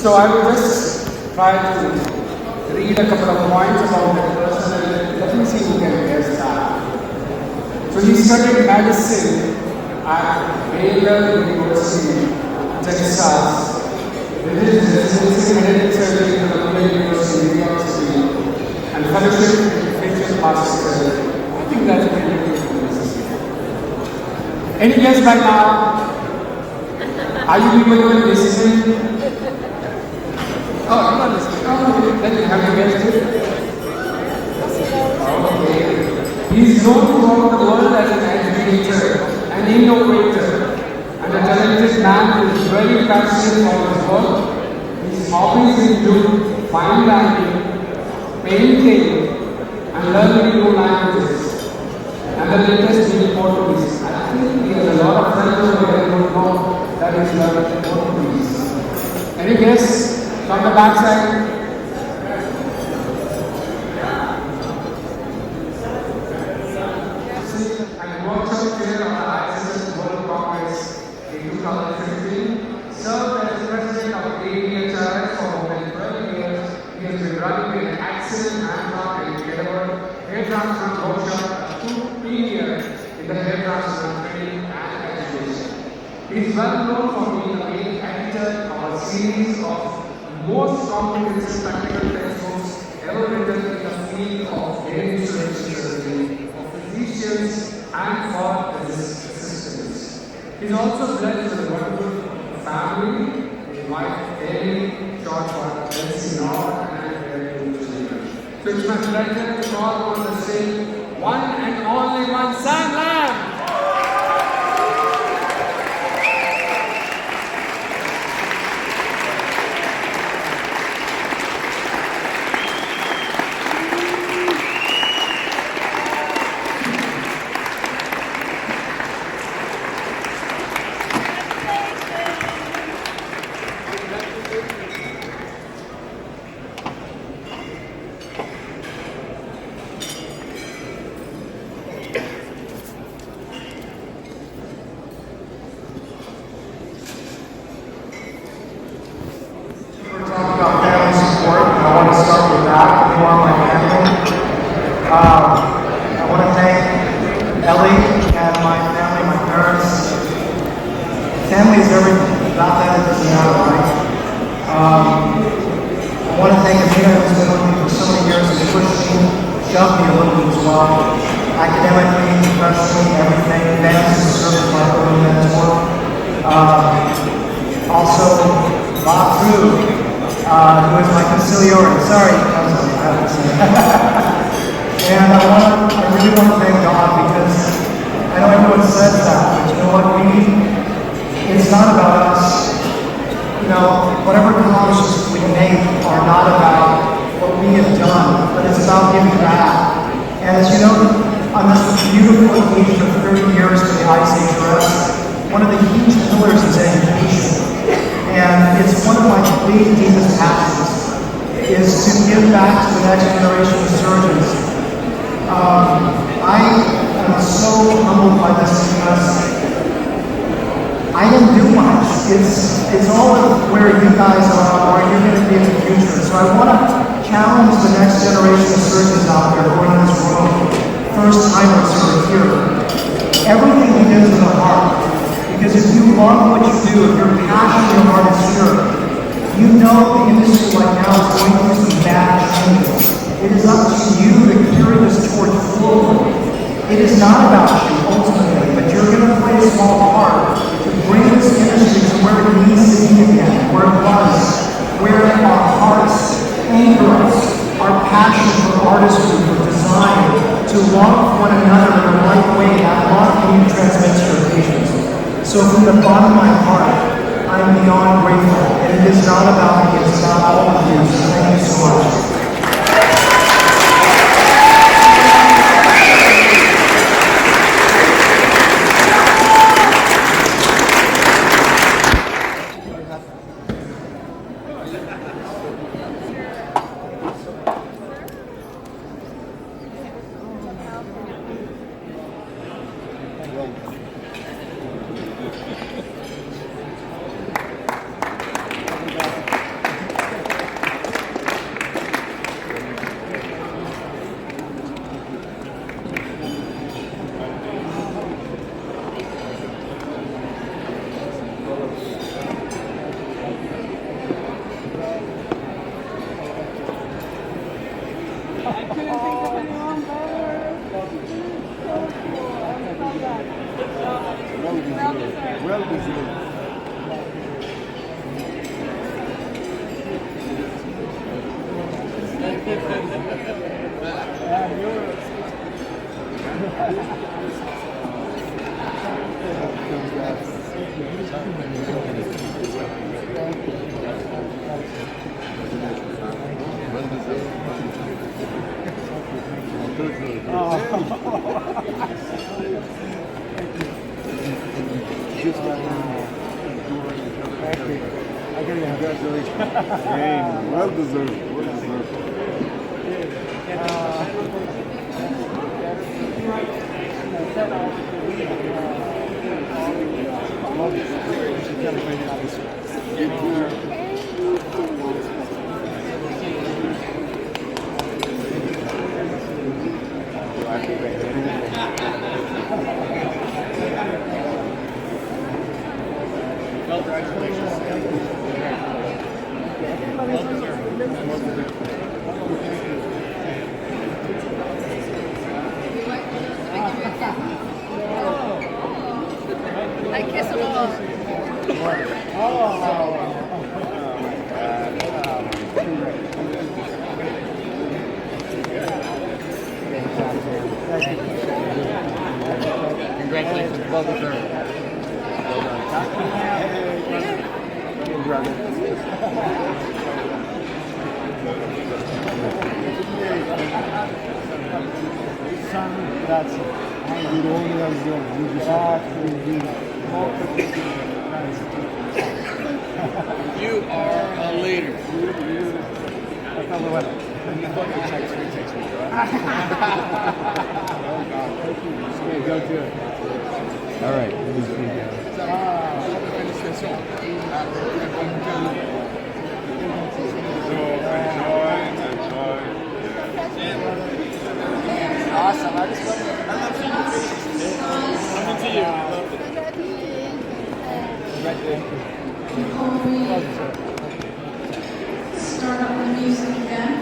So I will just try to read a couple of points about that person and let me see who can guess that. So he studied medicine at Baylor University, Texas. With his residency in head surgery at Columbia University, New York City, and fellowship in facial plastic surgery. I think that's pretty good. Any guess by now? Are you people even listening? Oh, I'm not listening. Oh, then you have to guess it. Okay. He is known throughout the world as an educator, an innovator, and a talented man who is very passionate about his work. His hobbies include fine dining, painting, and learning new languages. And the latest being Portuguese. I think he has a lot of friends over here who know that he's learning Portuguese. Any guess from the backside? And workshop chair of the ISHRS World Congress in 2015, served as president of ISHRS for more than 12 years. He has been running an excellent hands-on and delivered hair transplant workshop to premier in the hair transplant training and education. He is well known for being the main editor of a series of most comprehensive practical textbooks ever written in the field of hair restoration surgery for physicians and for assistants. He is also blessed with a wonderful family, his wife Kelly, short for Elsinore, and their two children. So it's my pleasure to call on the stage one and only one Sam Lam. I want to thank Ellie and my family, my parents. Family is everything. Without that, it doesn't matter, right? I want to thank Amina, who's been with me for so many years, and pushed me, shoved me a little bit as well. Academically, professionally, everything. Thanks to serve as my early mentor. Also, Bob Drew, who is my conciliary. Sorry, I haven't seen it. And I really want to thank God, because I know everyone says that, but you know what? It's not about us. You know, whatever accomplishments we make are not about what we have done, but it's about giving back. And as you know, on this beautiful occasion of 30 years to the ISHRS, one of the huge pillars is education. And it's one of my big, deepest passions, is to give back to the next generation of surgeons. I am so humbled by this, because I didn't do much. It's all of where you guys are, where you're going to be in the future. So I want to challenge the next generation of surgeons out there who are in this room, first timers who are here. Everything begins in the heart. Because if you love what you do, if you're passionate, your heart is here, you know the industry right now is going through some bad changes. It is up to you to carry this torch forward. It is not about you ultimately, but you're going to play a small part to bring this industry to where it needs to be again, where it was, where our hearts anchor us, our passion for artistry, for design, to love one another in the right way, that love can you transmit to your patients. So from the bottom of my heart, I'm beyond grateful. And it is not about me, it's about all of you. So thank you so much. Congratulations. Hey, well deserved. Well deserved. I kiss them all. Congratulations, well deserved. Grazie. You are a leader. All right. Awesome. I just love Before we start up the music again,